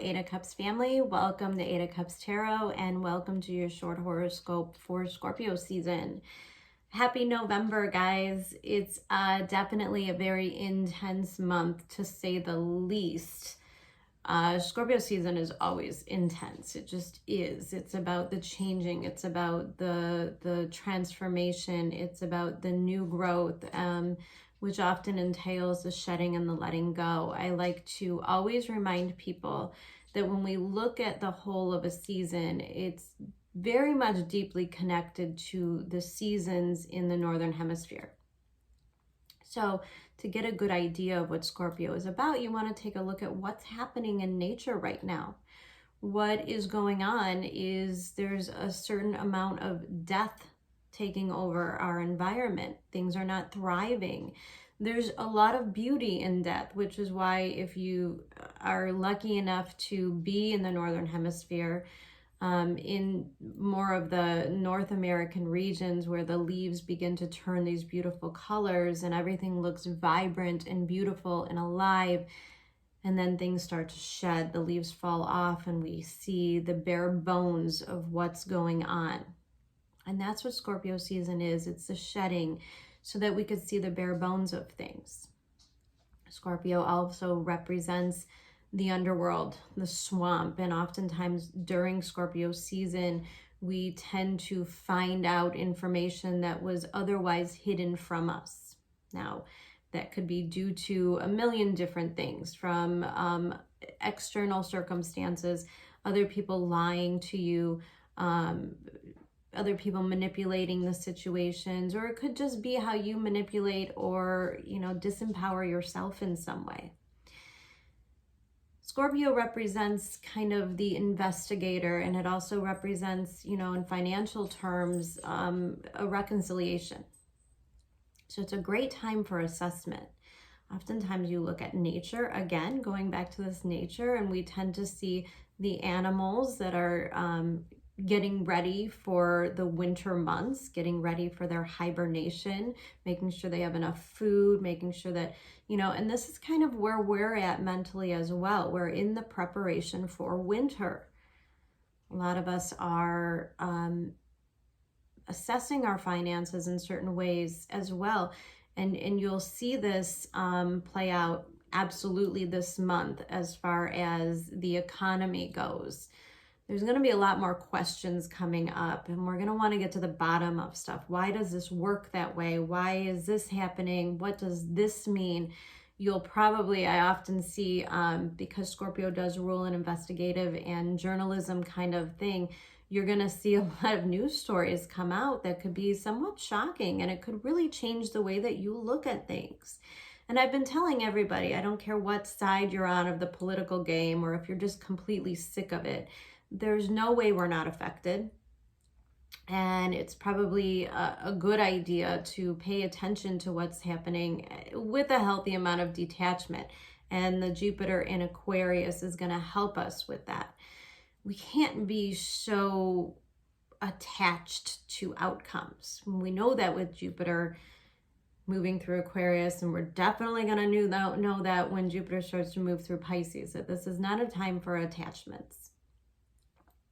Eight of Cups family. Welcome to Eight of Cups Tarot and welcome to your short horoscope for Scorpio season. Happy November, guys. It's definitely a very intense month to say the least. Scorpio season is always intense. It just is. It's about the changing. It's about the transformation. It's about the new growth, which often entails the shedding and the letting go. I like to always remind people that when we look at the whole of a season, it's very much deeply connected to the seasons in the Northern Hemisphere. So to get a good idea of what Scorpio is about, you want to take a look at what's happening in nature right now. What is going on is there's a certain amount of death taking over our environment. Things are not thriving. There's a lot of beauty in death, which is why if you are lucky enough to be in the Northern Hemisphere, in more of the North American regions where the leaves begin to turn these beautiful colors and everything looks vibrant and beautiful and alive, and then things start to shed, the leaves fall off and we see the bare bones of what's going on. And that's what Scorpio season is. It's the shedding so that we could see the bare bones of things. Scorpio also represents the underworld, the swamp, and oftentimes during Scorpio season, we tend to find out information that was otherwise hidden from us. Now, that could be due to a million different things, from external circumstances, other people lying to you, other people manipulating the situations, or it could just be how you manipulate or, disempower yourself in some way. Scorpio represents kind of the investigator, and it also represents, in financial terms, a reconciliation. So it's a great time for assessment. Oftentimes you look at nature, again, going back to this nature, and we tend to see the animals that are getting ready for the winter months, getting ready for their hibernation, making sure they have enough food, making sure that, and this is kind of where we're at mentally as well. We're in the preparation for winter. A lot of us are assessing our finances in certain ways as well. And you'll see this play out absolutely this month as far as the economy goes. There's going to be a lot more questions coming up, and we're going to want to get to the bottom of stuff. Why does this work that way? Why is this happening? What does this mean? You'll probably, I often see, because Scorpio does rule an investigative and journalism kind of thing, you're going to see a lot of news stories come out that could be somewhat shocking, and it could really change the way that you look at things. And I've been telling everybody, I don't care what side you're on of the political game, or if you're just completely sick of it, there's no way we're not affected. And it's probably a good idea to pay attention to what's happening with a healthy amount of detachment. And the Jupiter in Aquarius is going to help us with that. We can't be so attached to outcomes. We know that with Jupiter moving through Aquarius, and we're definitely going to know that when Jupiter starts to move through Pisces, that this is not a time for attachments.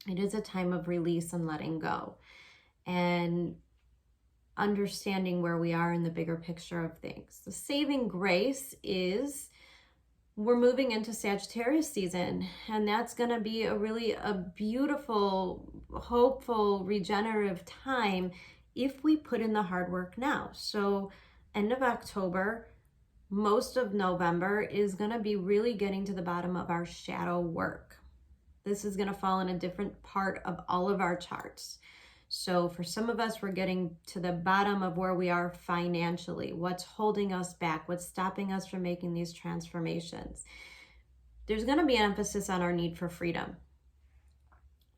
It is a time of release and letting go and understanding where we are in the bigger picture of things. The saving grace is we're moving into Sagittarius season, and that's going to be a beautiful, hopeful, regenerative time if we put in the hard work now. So end of October, most of November is going to be really getting to the bottom of our shadow work. This is going to fall in a different part of all of our charts. So for some of us, we're getting to the bottom of where we are financially. What's holding us back? What's stopping us from making these transformations? There's going to be an emphasis on our need for freedom.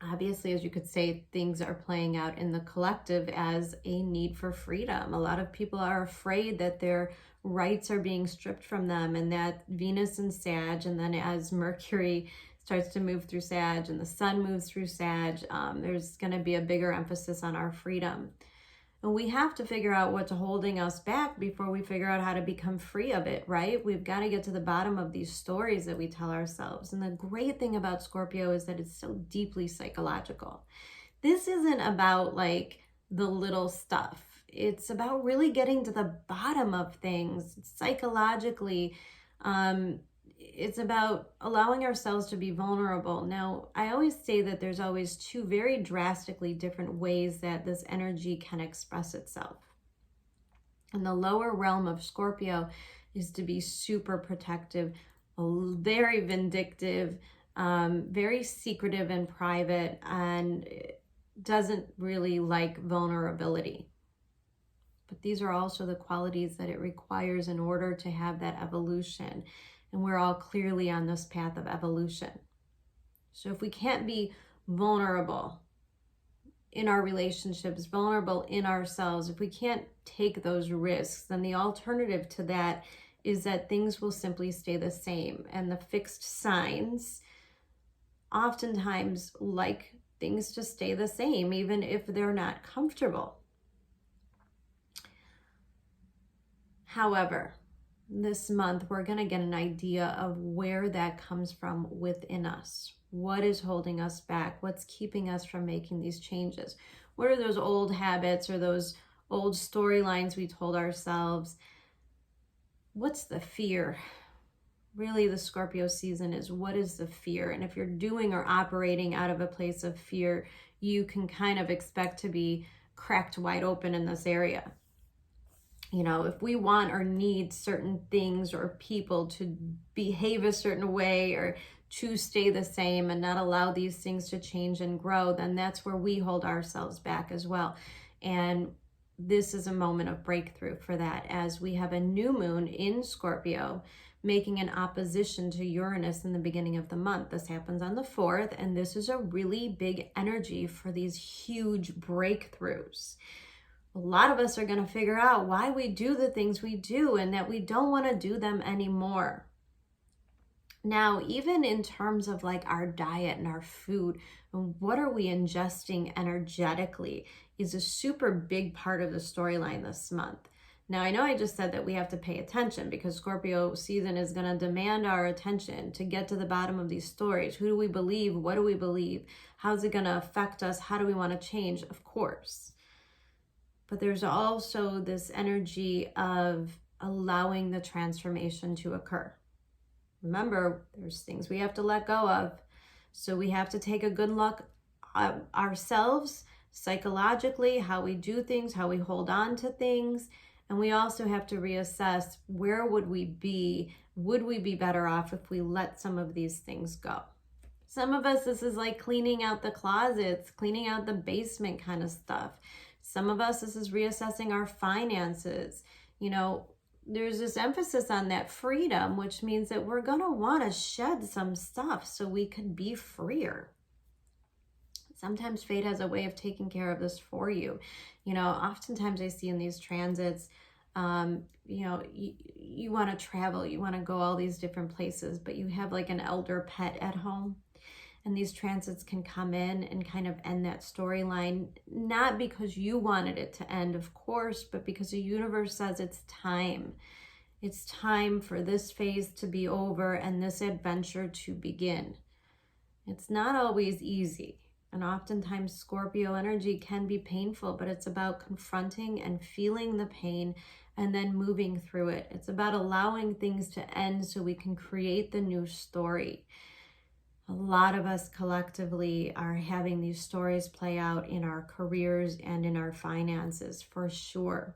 Obviously, as you could say, things are playing out in the collective as a need for freedom. A lot of people are afraid that their rights are being stripped from them, and that Venus and Sag, and then as Mercury starts to move through Sag and the sun moves through Sag, there's going to be a bigger emphasis on our freedom. And we have to figure out what's holding us back before we figure out how to become free of it, right? We've got to get to the bottom of these stories that we tell ourselves. And the great thing about Scorpio is that it's so deeply psychological. This isn't about like the little stuff. It's about really getting to the bottom of things psychologically. It's about allowing ourselves to be vulnerable. Now, I always say that there's always two very drastically different ways that this energy can express itself. And the lower realm of Scorpio is to be super protective, very vindictive, very secretive and private, and doesn't really like vulnerability. But these are also the qualities that it requires in order to have that evolution. And we're all clearly on this path of evolution. So if we can't be vulnerable in our relationships, vulnerable in ourselves, if we can't take those risks, then the alternative to that is that things will simply stay the same. And the fixed signs oftentimes like things to stay the same, even if they're not comfortable. However, this month, we're going to get an idea of where that comes from within us. What is holding us back? What's keeping us from making these changes? What are those old habits or those old storylines we told ourselves? What's the fear? Really, the Scorpio season is, what is the fear? And if you're doing or operating out of a place of fear, you can kind of expect to be cracked wide open in this area. You know, if we want or need certain things or people to behave a certain way or to stay the same and not allow these things to change and grow, then that's where we hold ourselves back as well. And this is a moment of breakthrough for that, as we have a new moon in Scorpio making an opposition to Uranus in the beginning of the month. This happens on the 4th, and this is a really big energy for these huge breakthroughs. A lot of us are going to figure out why we do the things we do and that we don't want to do them anymore. Now, even in terms of like our diet and our food, and what are we ingesting energetically is a super big part of the storyline this month. Now, I know I just said that we have to pay attention because Scorpio season is going to demand our attention to get to the bottom of these stories. Who do we believe? What do we believe? How's it going to affect us? How do we want to change? Of course. But there's also this energy of allowing the transformation to occur. Remember, there's things we have to let go of. So we have to take a good look at ourselves, psychologically, how we do things, how we hold on to things. And we also have to reassess, where would we be? Would we be better off if we let some of these things go? Some of us, this is like cleaning out the closets, cleaning out the basement kind of stuff. Some of us, this is reassessing our finances. You know, there's this emphasis on that freedom, which means that we're going to want to shed some stuff so we can be freer. Sometimes fate has a way of taking care of this for you. You know, oftentimes I see in these transits, you know, you want to travel, you want to go all these different places, but you have like an elder pet at home. And these transits can come in and kind of end that storyline, not because you wanted it to end, of course, but because the universe says it's time. It's time for this phase to be over and this adventure to begin. It's not always easy. And oftentimes Scorpio energy can be painful, but it's about confronting and feeling the pain and then moving through it. It's about allowing things to end so we can create the new story. A lot of us collectively are having these stories play out in our careers and in our finances, for sure.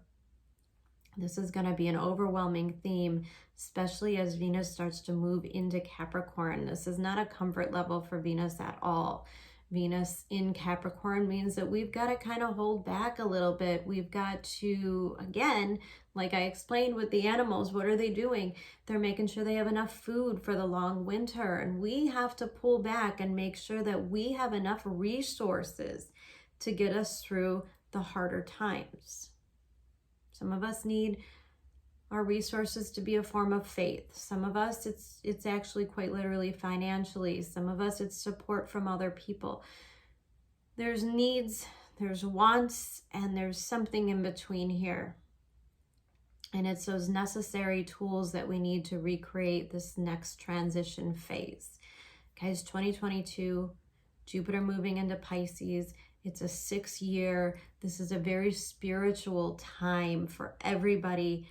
This is going to be an overwhelming theme, especially as Venus starts to move into Capricorn. This is not a comfort level for Venus at all. Venus in Capricorn means that we've got to kind of hold back a little bit. We've got to, again, like I explained with the animals, what are they doing? They're making sure they have enough food for the long winter. And we have to pull back and make sure that we have enough resources to get us through the harder times. Some of us need our resources to be a form of faith. Some of us, it's actually quite literally financially. Some of us, it's support from other people. There's needs there's wants, and there's something in between here. And it's those necessary tools that we need to recreate this next transition phase. Guys, 2022, Jupiter moving into Pisces. It's a 6-year. This is a very spiritual time for everybody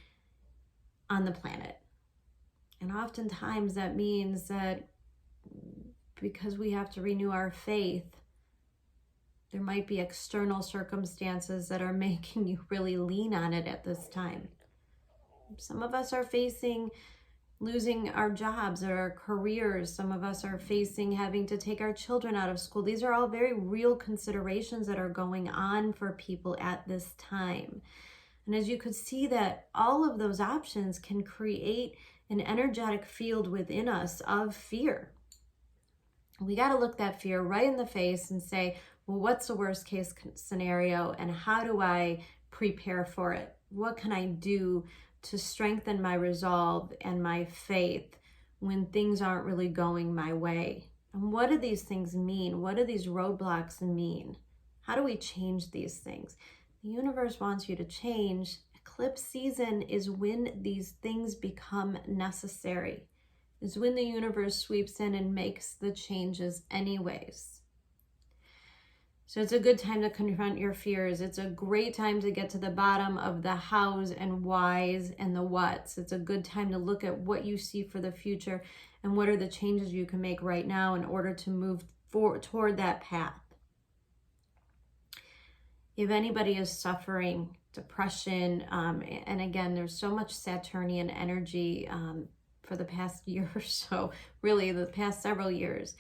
on the planet. And oftentimes that means that because we have to renew our faith, there might be external circumstances that are making you really lean on it at this time. Some of us are facing losing our jobs or our careers. Some of us are facing having to take our children out of school. These are all very real considerations that are going on for people at this time. And as you could see, that all of those options can create an energetic field within us of fear. We got to look that fear right in the face and say, well, what's the worst case scenario and how do I prepare for it? What can I do to strengthen my resolve and my faith when things aren't really going my way? And what do these things mean? What do these roadblocks mean? How do we change these things? The universe wants you to change. Eclipse season is when these things become necessary. It's when the universe sweeps in and makes the changes anyways. So it's a good time to confront your fears. It's a great time to get to the bottom of the hows and whys and the whats. It's a good time to look at what you see for the future and what are the changes you can make right now in order to move forward toward that path. If anybody is suffering depression, and again, there's so much Saturnian energy for the past year or so, really the past several years,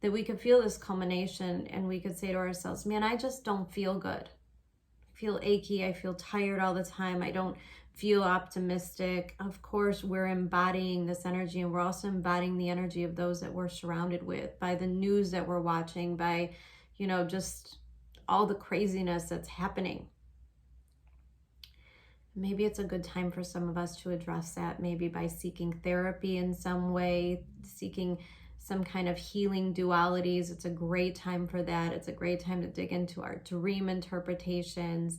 that we could feel this culmination and we could say to ourselves, man, I just don't feel good. I feel achy. I feel tired all the time. I don't feel optimistic. Of course, we're embodying this energy, and we're also embodying the energy of those that we're surrounded with by the news that we're watching, by, just all the craziness that's happening. Maybe it's a good time for some of us to address that, maybe by seeking therapy in some way, seeking some kind of healing dualities. It's a great time for that. It's a great time to dig into our dream interpretations.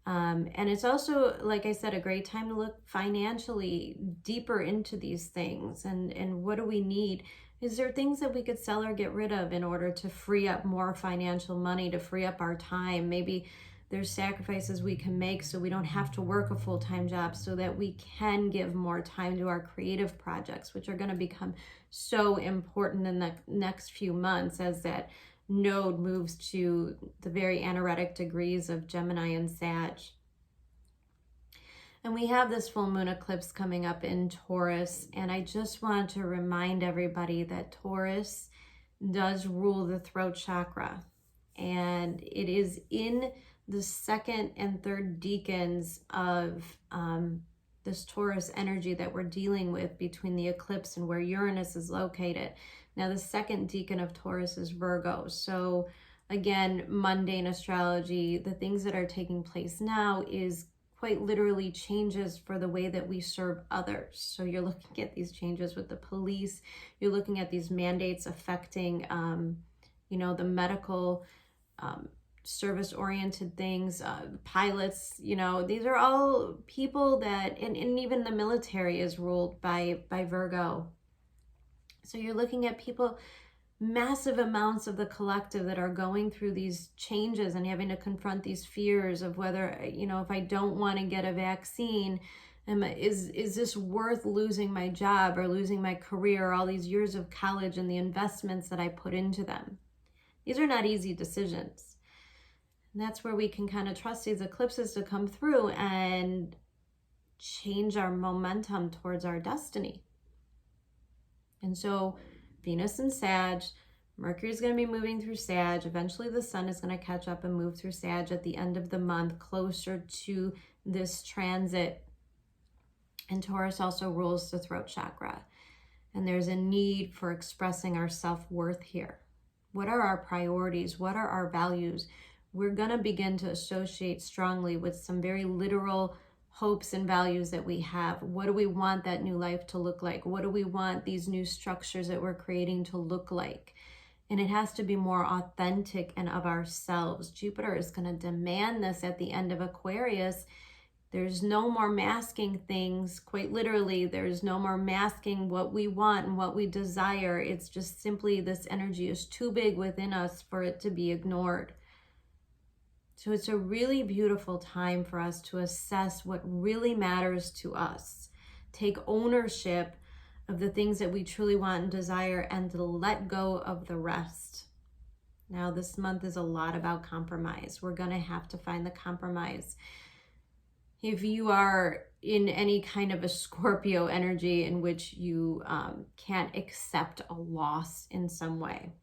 And it's also, like I said, a great time to look financially deeper into these things. And what do we need? Is there things that we could sell or get rid of in order to free up more financial money, to free up our time? Maybe there's sacrifices we can make so we don't have to work a full-time job, so that we can give more time to our creative projects, which are going to become so important in the next few months as that node moves to the very anaretic degrees of Gemini and Sag. And we have this full moon eclipse coming up in Taurus, and I just want to remind everybody that Taurus does rule the throat chakra, and it is in the second and third decans of this Taurus energy that we're dealing with between the eclipse and where Uranus is located. Now, the second decan of Taurus is Virgo. So again, mundane astrology, the things that are taking place now is quite literally changes for the way that we serve others. So you're looking at these changes with the police. You're looking at these mandates affecting, the medical service-oriented things, pilots, these are all people that, and even the military is ruled by Virgo. So you're looking at people, massive amounts of the collective that are going through these changes and having to confront these fears of whether, if I don't want to get a vaccine, is this worth losing my job or losing my career, or all these years of college and the investments that I put into them? These are not easy decisions. And that's where we can kind of trust these eclipses to come through and change our momentum towards our destiny. And so Venus in Sag, Mercury is going to be moving through Sag. Eventually the sun is going to catch up and move through Sag at the end of the month, closer to this transit. And Taurus also rules the throat chakra. And there's a need for expressing our self-worth here. What are our priorities? What are our values? We're going to begin to associate strongly with some very literal hopes and values that we have. What do we want that new life to look like? What do we want these new structures that we're creating to look like? And it has to be more authentic and of ourselves. Jupiter is going to demand this at the end of Aquarius. There's no more masking things. Quite literally, there's no more masking what we want and what we desire. It's just simply this energy is too big within us for it to be ignored. So it's a really beautiful time for us to assess what really matters to us. Take ownership of the things that we truly want and desire, and to let go of the rest. Now, this month is a lot about compromise. We're going to have to find the compromise. If you are in any kind of a Scorpio energy in which you can't accept a loss in some way,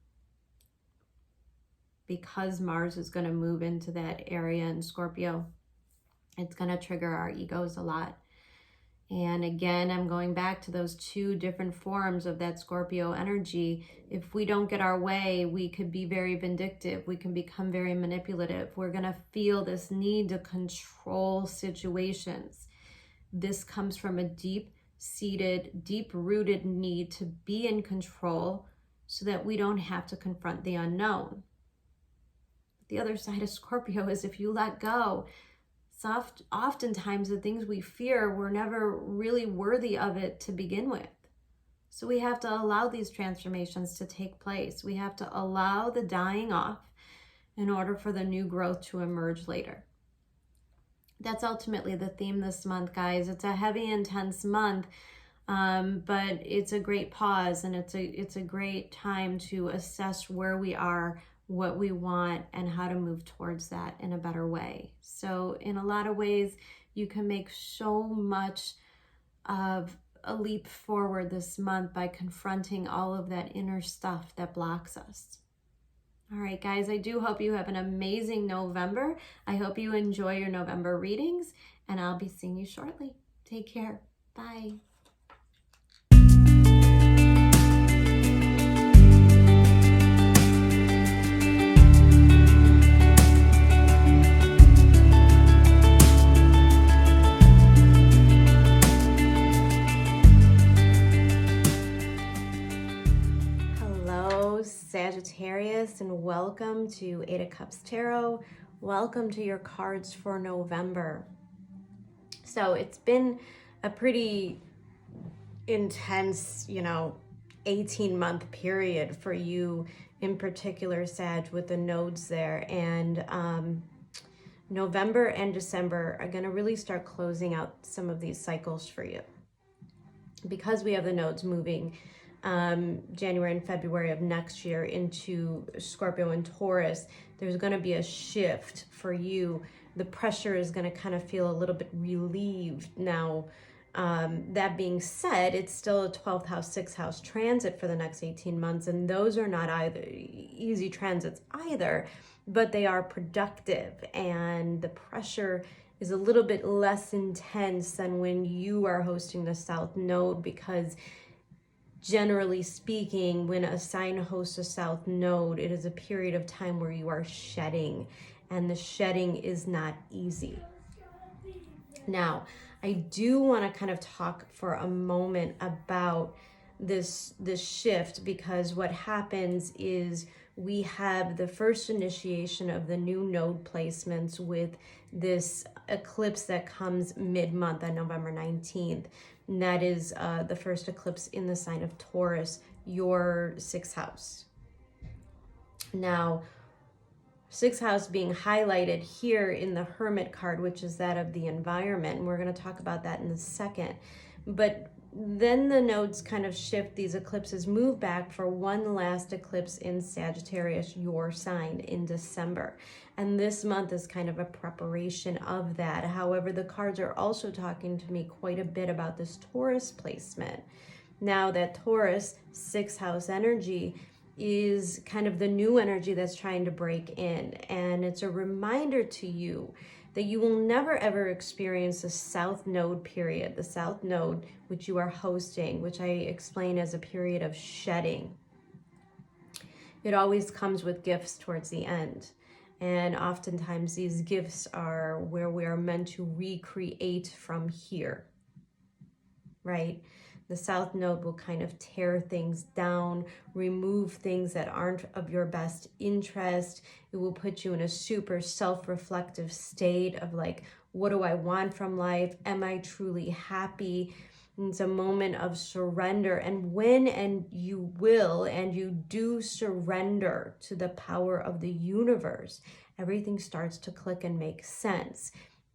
because Mars is going to move into that area in Scorpio, it's going to trigger our egos a lot. And again, I'm going back to those two different forms of that Scorpio energy. If we don't get our way, we could be very vindictive. We can become very manipulative. We're going to feel this need to control situations. This comes from a deep-seated, deep-rooted need to be in control so that we don't have to confront the unknown. The other side of Scorpio is if you let go, oftentimes the things we fear were never really worthy of it to begin with. So we have to allow these transformations to take place. We have to allow the dying off in order for the new growth to emerge later. That's ultimately the theme this month, guys. It's a heavy, intense month, but it's a great pause, and it's a great time to assess where we are, what we want, and how to move towards that in a better way. So in a lot of ways, you can make so much of a leap forward this month by confronting all of that inner stuff that blocks us. All right, guys, I do hope you have an amazing November. I hope you enjoy your November readings, and I'll be seeing you shortly. Take care. Bye. Sagittarius, and welcome to Eight of Cups Tarot. Welcome to your cards for November. So it's been a pretty intense, 18-month period for you in particular, Sag, with the nodes there. And November and December are going to really start closing out some of these cycles for you. Because we have the nodes moving January and February of next year into Scorpio and Taurus, there's going to be a shift for you. The pressure is going to kind of feel a little bit relieved. Now, that being said, it's still a 12th house, 6th house transit for the next 18 months, and those are not either easy transits either, but they are productive, and the pressure is a little bit less intense than when you are hosting the South Node, because generally speaking, when a sign hosts a South Node, it is a period of time where you are shedding, and the shedding is not easy. Now, I do want to kind of talk for a moment about this shift, because what happens is we have the first initiation of the new node placements with this eclipse that comes mid-month on November 19th. And that is the first eclipse in the sign of Taurus, your 6th house. Now, 6th house being highlighted here in the Hermit card, which is that of the environment. And we're going to talk about that in a second. But then the nodes kind of shift, these eclipses move back for one last eclipse in Sagittarius, your sign, in December. And this month is kind of a preparation of that. However, the cards are also talking to me quite a bit about this Taurus placement. Now, that Taurus 6th house energy is kind of the new energy that's trying to break in. And it's a reminder to you that you will never ever experience the South Node period, the South Node, which you are hosting, which I explain as a period of shedding. It always comes with gifts towards the end. And oftentimes these gifts are where we are meant to recreate from here, right? The South Node will kind of tear things down, remove things that aren't of your best interest. It will put you in a super self-reflective state of like, what do I want from life? Am I truly happy? And it's a moment of surrender. And when and you will and you do surrender to the power of the universe, everything starts to click and make sense.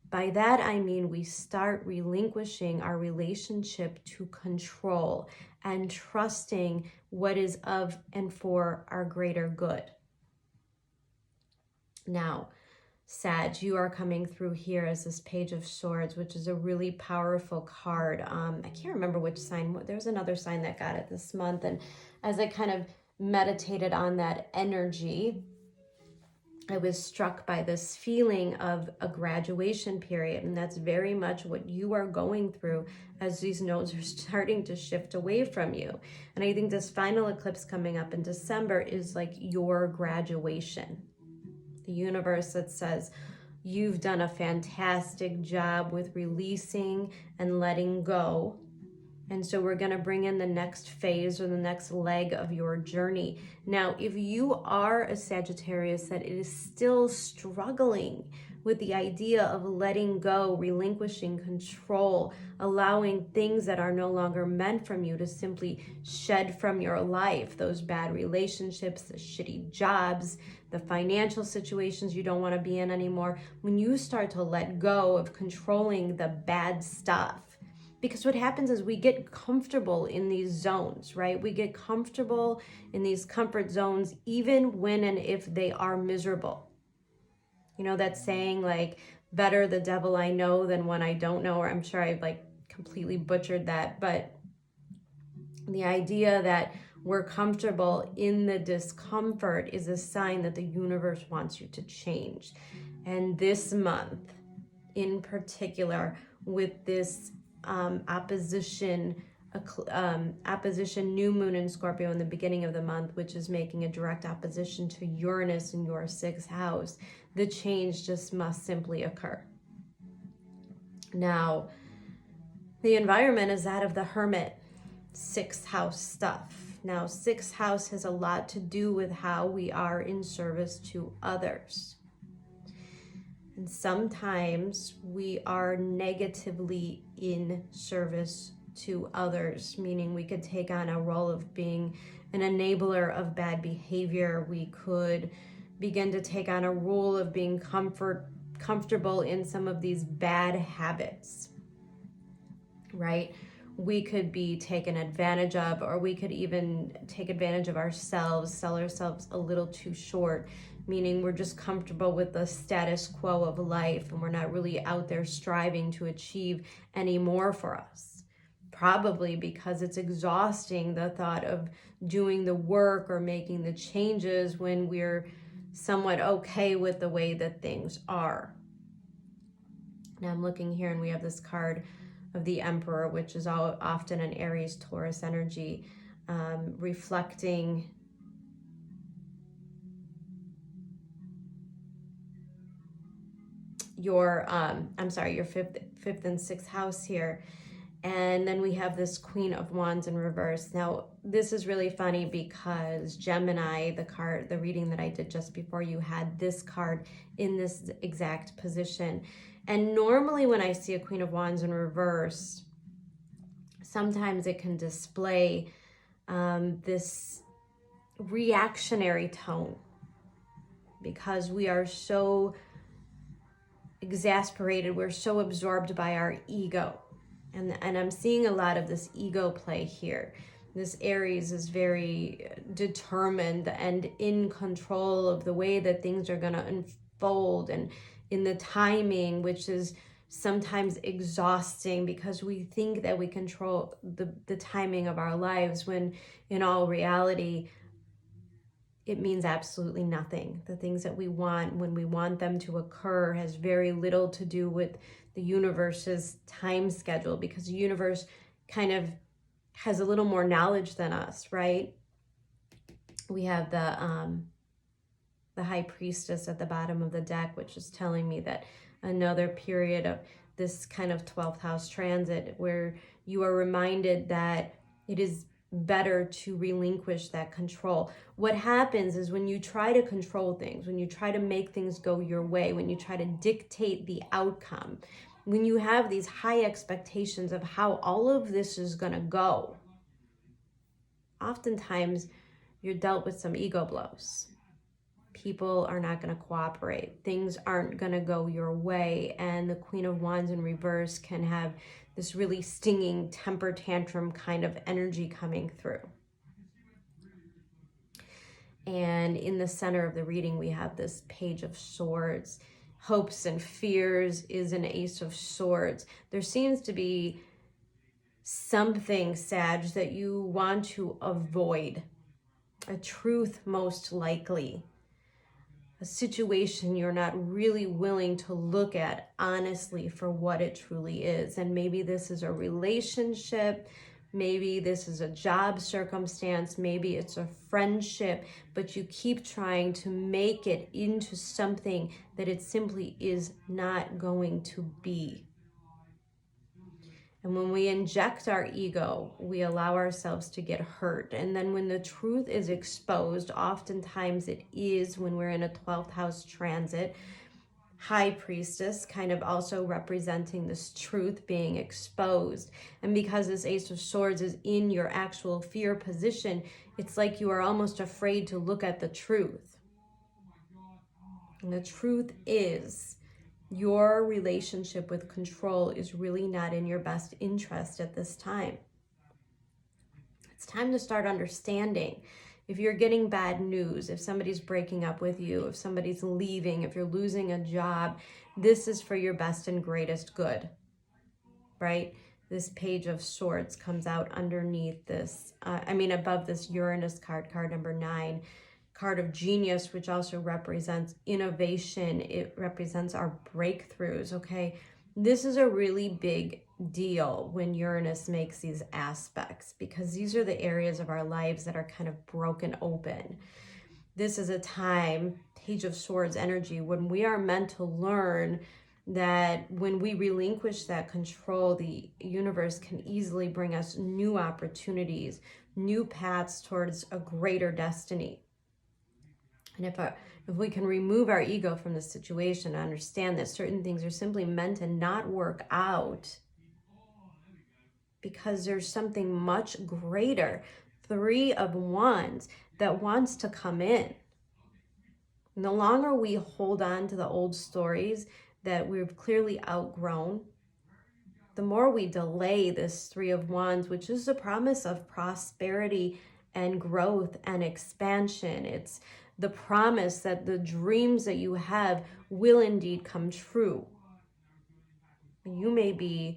By that, I mean we start relinquishing our relationship to control and trusting what is of and for our greater good. Now, Sag, you are coming through here as this Page of Swords, which is a really powerful card. I can't remember which sign. There's another sign that got it this month. And as I kind of meditated on that energy, I was struck by this feeling of a graduation period, and that's very much what you are going through as these nodes are starting to shift away from you. And I think this final eclipse coming up in December is like your graduation. The universe that says, you've done a fantastic job with releasing and letting go. And so we're going to bring in the next phase or the next leg of your journey. Now, if you are a Sagittarius that is still struggling with the idea of letting go, relinquishing control, allowing things that are no longer meant from you to simply shed from your life, those bad relationships, the shitty jobs, the financial situations you don't want to be in anymore, when you start to let go of controlling the bad stuff, because what happens is we get comfortable in these zones, right? We get comfortable in these comfort zones, even when and if they are miserable. You know that saying, like, better the devil I know than one I don't know, or I'm sure I like completely butchered that, but the idea that we're comfortable in the discomfort is a sign that the universe wants you to change. And this month in particular, with this opposition new moon in Scorpio in the beginning of the month, which is making a direct opposition to Uranus in your 6th house, the change just must simply occur. Now, the environment is that of the Hermit, 6th house stuff. Now, 6th house has a lot to do with how we are in service to others. And sometimes we are negatively in service to others, meaning we could take on a role of being an enabler of bad behavior. We could begin to take on a role of being comfortable in some of these bad habits, right? We could be taken advantage of, or we could even take advantage of ourselves, sell ourselves a little too short, meaning we're just comfortable with the status quo of life and we're not really out there striving to achieve any more for us. Probably because it's exhausting, the thought of doing the work or making the changes when we're somewhat okay with the way that things are. Now I'm looking here and we have this card of the Emperor, which is often an Aries Taurus energy, reflecting your fifth and 6th house here. And then we have this Queen of Wands in reverse. Now, this is really funny because Gemini, the reading that I did just before you, had this card in this exact position. And normally when I see a Queen of Wands in reverse, sometimes it can display this reactionary tone because we are so exasperated, we're so absorbed by our ego. And I'm seeing a lot of this ego play here. This Aries is very determined and in control of the way that things are going to unfold and in the timing, which is sometimes exhausting because we think that we control the timing of our lives when in all reality, it means absolutely nothing. The things that we want when we want them to occur has very little to do with the universe's time schedule, because the universe kind of has a little more knowledge than us, right? We have the High Priestess at the bottom of the deck, which is telling me that another period of this kind of 12th house transit, where you are reminded that it is better to relinquish that control. What happens is when you try to control things, when you try to make things go your way, when you try to dictate the outcome, when you have these high expectations of how all of this is going to go, oftentimes you're dealt with some ego blows. People are not going to cooperate. Things aren't going to go your way. And the Queen of Wands in reverse can have this really stinging temper tantrum kind of energy coming through. And in the center of the reading, we have this Page of Swords. Hopes and fears is an Ace of Swords. There seems to be something, Sag, that you want to avoid. A truth, most likely. A situation you're not really willing to look at honestly for what it truly is. And maybe this is a relationship, maybe this is a job circumstance, maybe it's a friendship, but you keep trying to make it into something that it simply is not going to be. And when we inject our ego, we allow ourselves to get hurt. And then when the truth is exposed, oftentimes it is when we're in a 12th house transit, High Priestess kind of also representing this truth being exposed. And because this Ace of Swords is in your actual fear position, it's like you are almost afraid to look at the truth. And the truth is, your relationship with control is really not in your best interest at this time. It's time to start understanding. If you're getting bad news, if somebody's breaking up with you, if somebody's leaving, if you're losing a job, this is for your best and greatest good, right? This Page of Swords comes out underneath this, above this Uranus card number 9. Card of Genius, which also represents innovation. It represents our breakthroughs, okay? This is a really big deal when Uranus makes these aspects, because these are the areas of our lives that are kind of broken open. This is a time, Page of Swords energy, when we are meant to learn that when we relinquish that control, the universe can easily bring us new opportunities, new paths towards a greater destiny. And if we can remove our ego from the situation and understand that certain things are simply meant to not work out because there's something much greater, 3 of Wands, that wants to come in. And the longer we hold on to the old stories that we've clearly outgrown, the more we delay this 3 of Wands, which is the promise of prosperity and growth and expansion. It's the promise that the dreams that you have will indeed come true. You may be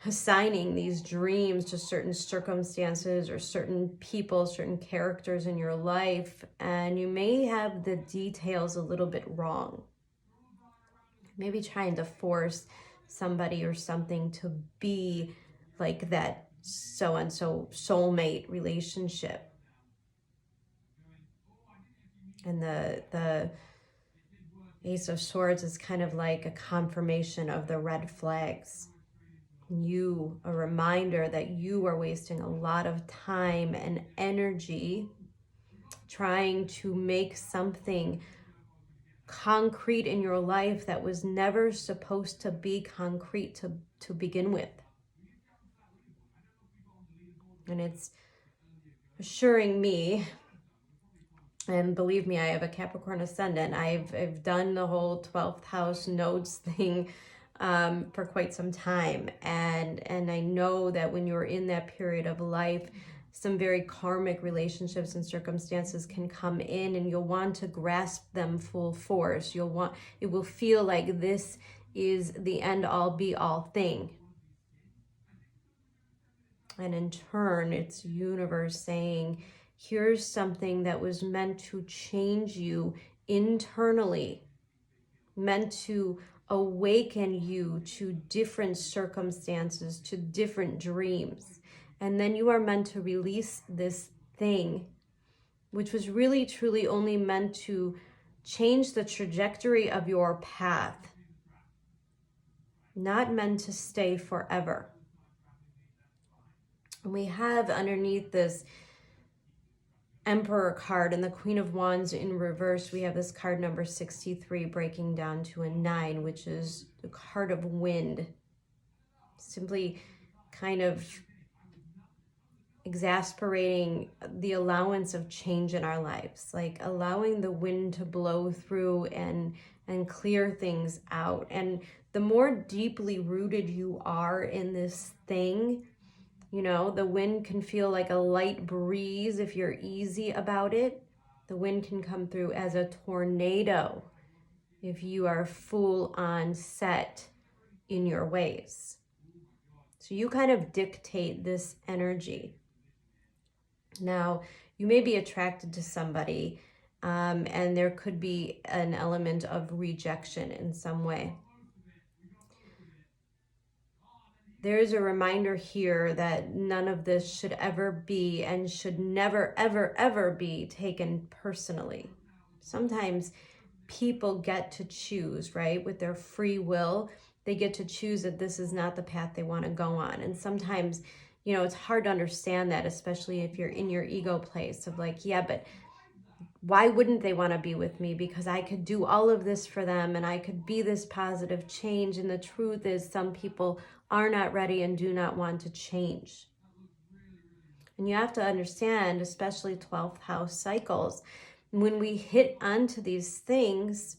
assigning these dreams to certain circumstances or certain people, certain characters in your life, and you may have the details a little bit wrong. Maybe trying to force somebody or something to be like that so-and-so soulmate relationship. And the Ace of Swords is kind of like a confirmation of the red flags. A reminder that you are wasting a lot of time and energy trying to make something concrete in your life that was never supposed to be concrete to begin with. And it's assuring me, and believe me, I have a Capricorn ascendant. I've done the whole 12th house nodes thing for quite some time. And I know that when you're in that period of life, some very karmic relationships and circumstances can come in, and you'll want to grasp them full force. It will feel like this is the end all be all thing. And in turn, it's universe saying, here's something that was meant to change you internally, meant to awaken you to different circumstances, to different dreams. And then you are meant to release this thing, which was really, truly only meant to change the trajectory of your path. not meant to stay forever. And we have underneath this Emperor card and the Queen of Wands in reverse, we have this card number 63 breaking down to a 9, which is the card of wind. Simply kind of exasperating the allowance of change in our lives, like allowing the wind to blow through and clear things out. And the more deeply rooted you are in this thing, you know, the wind can feel like a light breeze if you're easy about it. The wind can come through as a tornado if you are full on set in your ways. So you kind of dictate this energy. Now, you may be attracted to somebody, and there could be an element of rejection in some way. There is a reminder here that none of this should ever be and should never, ever, ever be taken personally. Sometimes people get to choose, right? With their free will, they get to choose that this is not the path they want to go on. And sometimes, you know, it's hard to understand that, especially if you're in your ego place of like, yeah, but why wouldn't they want to be with me? Because I could do all of this for them and I could be this positive change. And the truth is some people are not ready and do not want to change. And you have to understand, especially 12th house cycles, when we hit onto these things,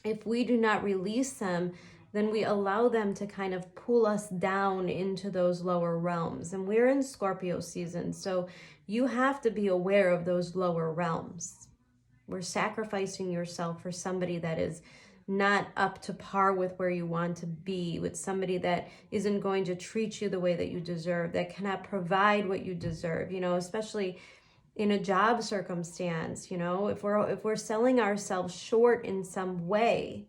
if we do not release them, then we allow them to kind of pull us down into those lower realms. And we're in Scorpio season, so you have to be aware of those lower realms. We're sacrificing yourself for somebody that is not up to par with where you want to be, with somebody that isn't going to treat you the way that you deserve, that cannot provide what you deserve, you know, especially in a job circumstance. You know, if we're selling ourselves short in some way,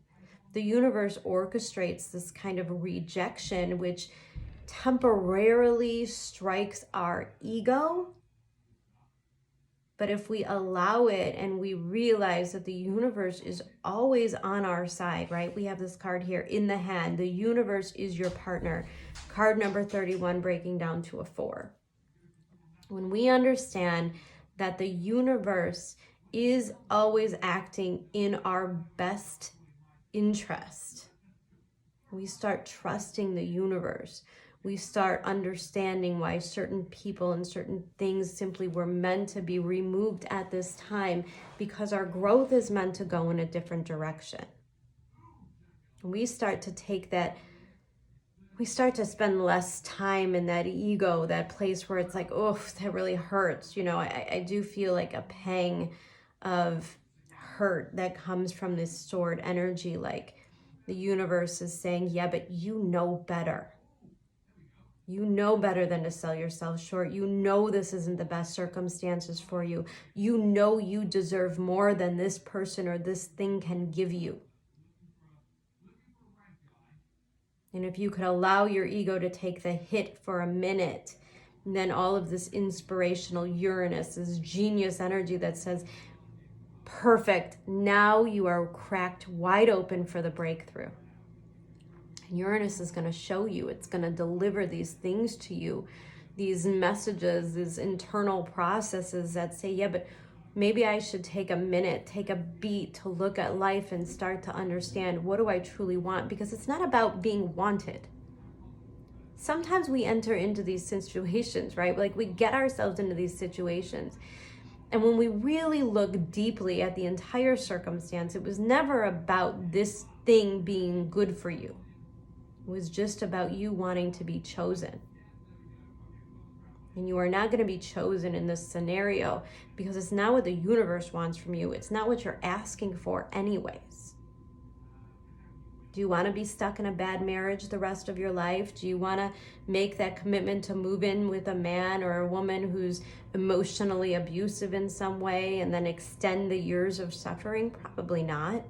the universe orchestrates this kind of rejection, which temporarily strikes our ego. But if we allow it and we realize that the universe is always on our side, right? We have this card here in the hand. The universe is your partner. Card number 31 breaking down to a 4. When we understand that the universe is always acting in our best interest, we start trusting the universe. We start understanding why certain people and certain things simply were meant to be removed at this time, because our growth is meant to go in a different direction. We start to take that, we start to spend less time in that ego, that place where it's like, oh, that really hurts. You know, I do feel like a pang of hurt that comes from this stored energy. Like the universe is saying, yeah, but you know better. You know better than to sell yourself short. You know this isn't the best circumstances for you. You know you deserve more than this person or this thing can give you. And if you could allow your ego to take the hit for a minute, and then all of this inspirational Uranus, this genius energy that says, perfect, now you are cracked wide open for the breakthrough. Uranus is going to show you, it's going to deliver these things to you, these messages, these internal processes that say, yeah, but maybe I should take a minute, take a beat to look at life and start to understand, what do I truly want? Because it's not about being wanted. Sometimes we enter into these situations, right? Like we get ourselves into these situations. And when we really look deeply at the entire circumstance, it was never about this thing being good for you. It was just about you wanting to be chosen. And you are not going to be chosen in this scenario because it's not what the universe wants from you. It's not what you're asking for anyways. Do you want to be stuck in a bad marriage the rest of your life? Do you want to make that commitment to move in with a man or a woman who's emotionally abusive in some way and then extend the years of suffering? Probably not.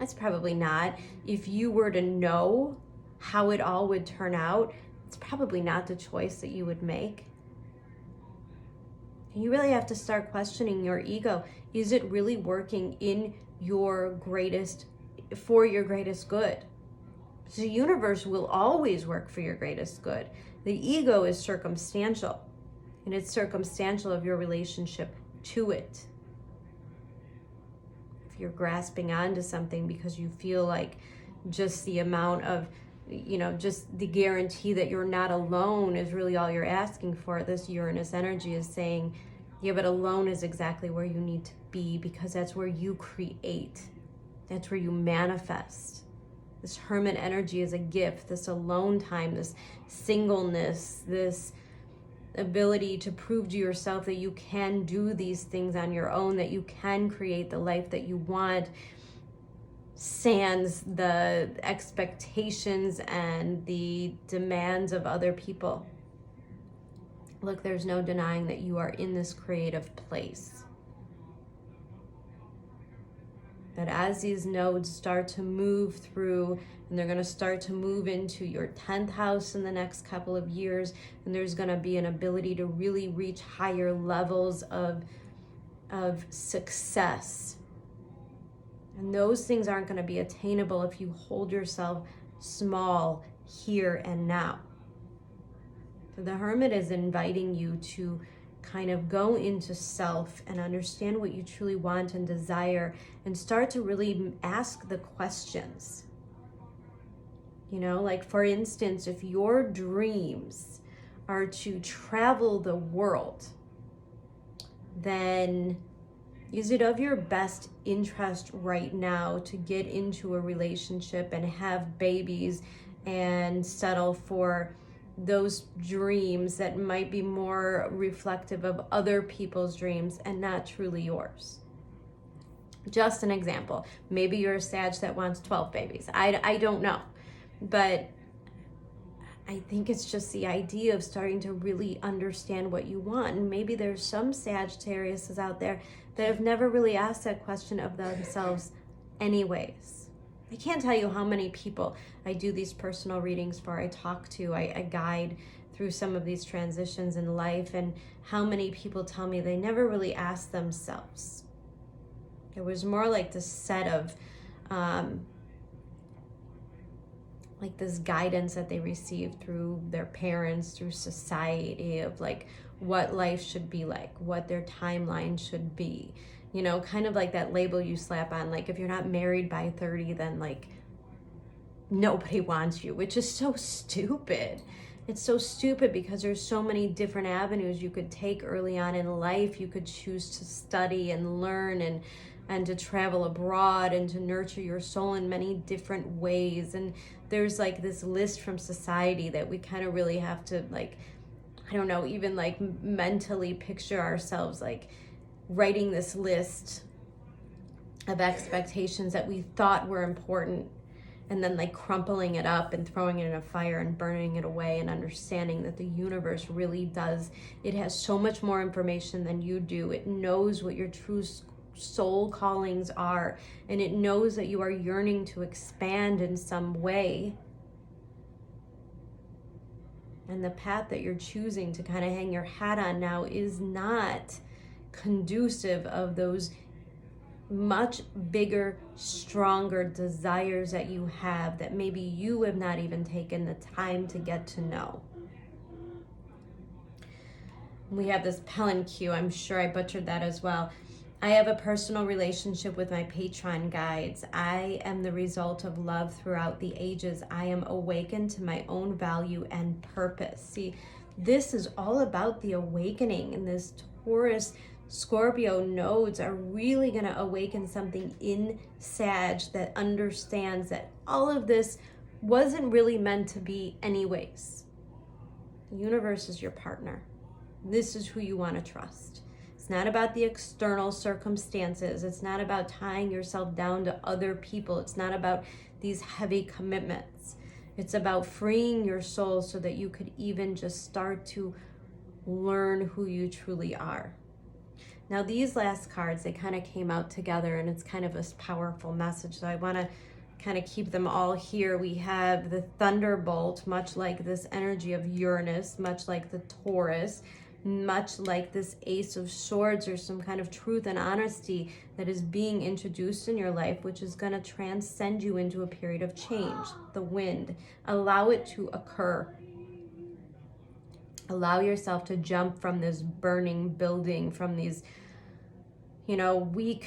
That's probably not. If you were to know how it all would turn out, it's probably not the choice that you would make. You really have to start questioning your ego. Is it really working in your greatest for your greatest good. So the universe will always work for your greatest good. The ego is circumstantial, and it's circumstantial of your relationship to it. If you're grasping onto something because you feel like just the amount of, just the guarantee that you're not alone is really all you're asking for, this Uranus energy is saying, yeah, but alone is exactly where you need to be, because that's where you create. That's where you manifest. This hermit energy is a gift, this alone time, this singleness, this ability to prove to yourself that you can do these things on your own, that you can create the life that you want, sans the expectations and the demands of other people. Look, there's no denying that you are in this creative place. That as these nodes start to move through, and they're going to start to move into your 10th house in the next couple of years, and there's going to be an ability to really reach higher levels of success. And those things aren't going to be attainable if you hold yourself small here and now. So the Hermit is inviting you to kind of go into self and understand what you truly want and desire, and start to really ask the questions. Like for instance, if your dreams are to travel the world, then is it of your best interest right now to get into a relationship and have babies and settle for those dreams that might be more reflective of other people's dreams and not truly yours? Just an example. Maybe you're a Sag that wants 12 babies. I don't know. But I think it's just the idea of starting to really understand what you want. And maybe there's some Sagittariuses out there that have never really asked that question of themselves anyways. I can't tell you how many people I do these personal readings for, I talk to, I guide through some of these transitions in life, and how many people tell me they never really asked themselves. It was more like this set of, like this guidance that they received through their parents, through society, of like what life should be like, what their timeline should be. Kind of like that label you slap on, like if you're not married by 30, then like nobody wants you, which is so stupid. It's so stupid because there's so many different avenues you could take early on in life. You could choose to study and learn and to travel abroad and to nurture your soul in many different ways. And there's like this list from society that we kind of really have to, like, I don't know, even like mentally picture ourselves like writing this list of expectations that we thought were important, and then like crumpling it up and throwing it in a fire and burning it away, and understanding that the universe really does, it has so much more information than you do. It knows what your true soul callings are, and it knows that you are yearning to expand in some way. And the path that you're choosing to kind of hang your hat on now is not conducive of those much bigger, stronger desires that you have, that maybe you have not even taken the time to get to know. We have this Palanque, I'm sure I butchered that as well. I have a personal relationship with my patron guides. I am the result of love throughout the ages. I am awakened to my own value and purpose. See, this is all about the awakening, and this Taurus Scorpio nodes are really going to awaken something in Sag that understands that all of this wasn't really meant to be anyways. The universe is your partner. This is who you want to trust. It's not about the external circumstances. It's not about tying yourself down to other people. It's not about these heavy commitments. It's about freeing your soul so that you could even just start to learn who you truly are. Now, these last cards, they kind of came out together, and it's kind of a powerful message. So I want to kind of keep them all here. We have the Thunderbolt, much like this energy of Uranus, much like the Taurus, much like this Ace of Swords, or some kind of truth and honesty that is being introduced in your life, which is going to transcend you into a period of change. The Wind. Allow it to occur. Allow yourself to jump from this burning building, from these, you know, weak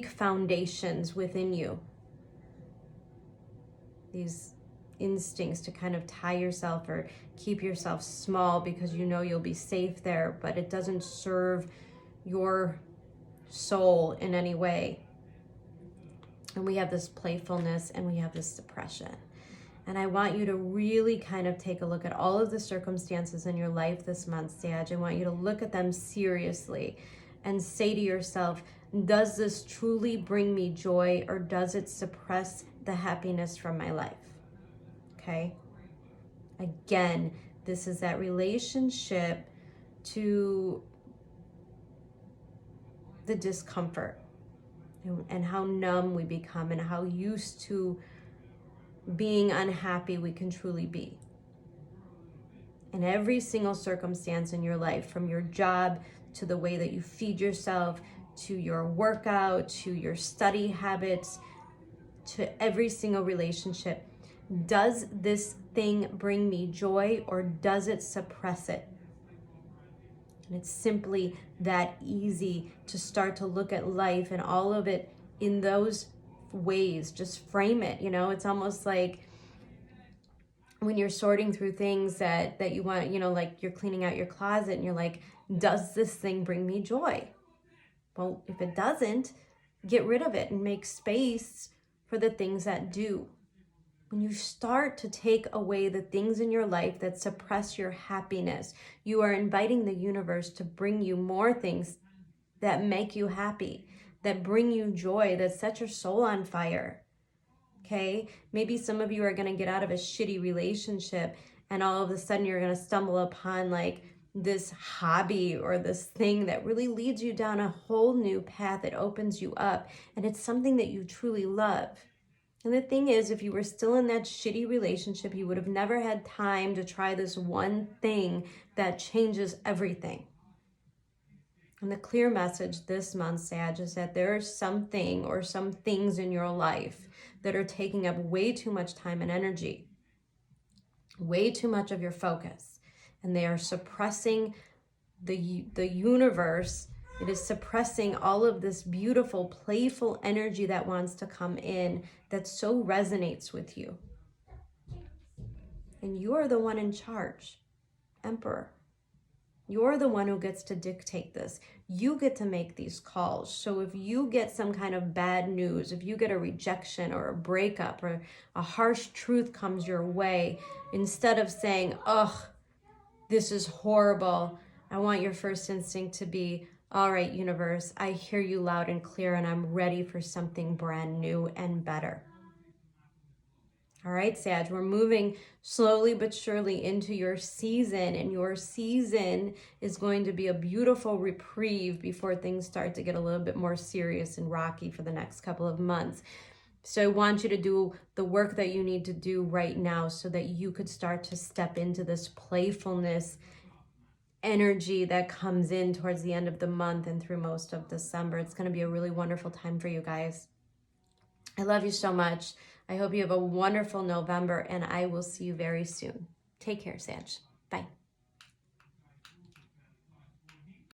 foundations within you. These instincts to kind of tie yourself or keep yourself small because you know you'll be safe there, but it doesn't serve your soul in any way. And we have this playfulness and we have this suppression. And I want you to really kind of take a look at all of the circumstances in your life this month, Sag. I want you to look at them seriously and say to yourself, does this truly bring me joy, or does it suppress the happiness from my life? Okay? Again, this is that relationship to the discomfort and how numb we become and how used to being unhappy we can truly be. In every single circumstance in your life, from your job to the way that you feed yourself, to your workout, to your study habits, to every single relationship, does this thing bring me joy, or does it suppress it? And it's simply that easy to start to look at life and all of it in those ways. Just frame it, you know. It's almost like when you're sorting through things that you want, you know, like you're cleaning out your closet and you're like, does this thing bring me joy? Well, if it doesn't, get rid of it and make space for the things that do. When you start to take away the things in your life that suppress your happiness, you are inviting the universe to bring you more things that make you happy, that bring you joy, that set your soul on fire. Okay? Maybe some of you are going to get out of a shitty relationship and all of a sudden you're going to stumble upon like this hobby or this thing that really leads you down a whole new path. It opens you up and it's something that you truly love. And the thing is, if you were still in that shitty relationship, you would have never had time to try this one thing that changes everything. And the clear message this month, Sag, is that there is something or some things in your life that are taking up way too much time and energy, way too much of your focus, and they are suppressing the universe. It is suppressing all of this beautiful, playful energy that wants to come in, that so resonates with you. And you're the one in charge, Emperor. You're the one who gets to dictate this. You get to make these calls. So if you get some kind of bad news, if you get a rejection or a breakup or a harsh truth comes your way, instead of saying, "Ugh, this is horrible," I want your first instinct to be, all right, universe, I hear you loud and clear and I'm ready for something brand new and better. All right, Sag, we're moving slowly but surely into your season, and your season is going to be a beautiful reprieve before things start to get a little bit more serious and rocky for the next couple of months. So I want you to do the work that you need to do right now so that you could start to step into this playfulness energy that comes in towards the end of the month and through most of December. It's going to be a really wonderful time for you guys. I love you so much. I hope you have a wonderful November, and I will see you very soon. Take care, Sag. Bye.